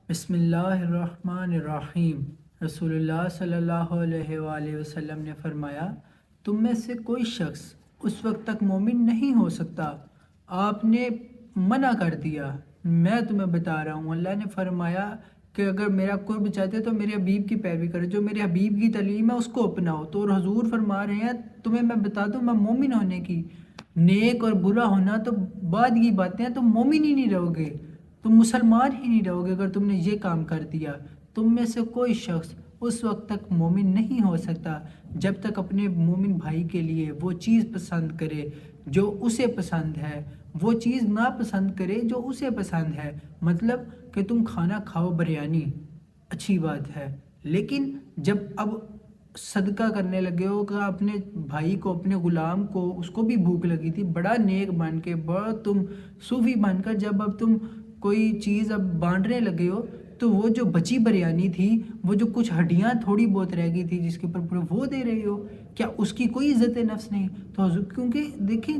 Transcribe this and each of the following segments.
بسم اللہ الرحمن الرحیم۔ رسول اللہ صلی اللہ علیہ وآلہ وسلم نے فرمایا، تم میں سے کوئی شخص اس وقت تک مومن نہیں ہو سکتا۔ آپ نے منع کر دیا۔ میں تمہیں بتا رہا ہوں، اللہ نے فرمایا کہ اگر میرا قرب چاہتے تو میرے حبیب کی پیروی کرو، جو میرے حبیب کی تعلیم ہے اس کو اپناؤ۔ تو حضور فرما رہے ہیں تمہیں میں بتا دوں، میں مومن ہونے کی، نیک اور برا ہونا تو بعد کی باتیں ہیں، تم مومن ہی نہیں رہو گے، تم مسلمان ہی نہیں رہو گے اگر تم نے یہ کام کر دیا۔ تم میں سے کوئی شخص اس وقت تک مومن نہیں ہو سکتا جب تک اپنے مومن بھائی کے لیے وہ چیز پسند کرے جو اسے پسند ہے، وہ چیز نہ پسند کرے جو اسے پسند ہے۔ مطلب کہ تم کھانا کھاؤ بریانی، اچھی بات ہے، لیکن جب اب صدقہ کرنے لگے ہو کہ اپنے بھائی کو، اپنے غلام کو، اس کو بھی بھوک لگی تھی، بڑا نیک بن کے، بڑا تم صوفی بن کر جب اب تم کوئی چیز اب بانٹنے لگے ہو، تو وہ جو بچی بریانی تھی، وہ جو کچھ ہڈیاں تھوڑی بہت رہ گئی تھی جس کے اوپر پورے وہ دے رہے ہو، کیا اس کی کوئی عزت نفس نہیں؟ تو حضور، کیونکہ دیکھیں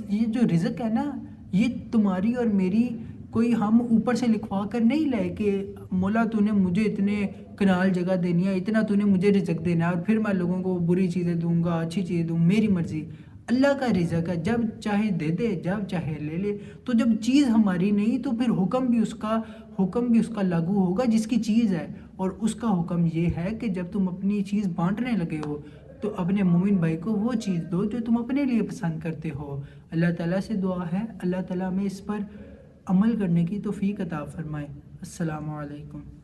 یہ جو رزق ہے نا، یہ تمہاری اور میری کوئی ہم اوپر سے لکھوا کر نہیں لائے کہ مولا تو نے مجھے اتنے کنال جگہ دینی ہے، اتنا تو نے مجھے رزق دینا ہے اور پھر میں لوگوں کو بری چیزیں دوں گا، اچھی چیزیں دوں، میری مرضی۔ اللہ کا رزق ہے، جب چاہے دے دے، جب چاہے لے لے۔ تو جب چیز ہماری نہیں تو پھر حکم بھی اس کا لاگو ہوگا جس کی چیز ہے، اور اس کا حکم یہ ہے کہ جب تم اپنی چیز بانٹنے لگے ہو تو اپنے مومن بھائی کو وہ چیز دو جو تم اپنے لیے پسند کرتے ہو۔ اللہ تعالیٰ سے دعا ہے اللہ تعالیٰ ہمیں اس پر عمل کرنے کی توفیق عطا فرمائے۔ السلام علیکم۔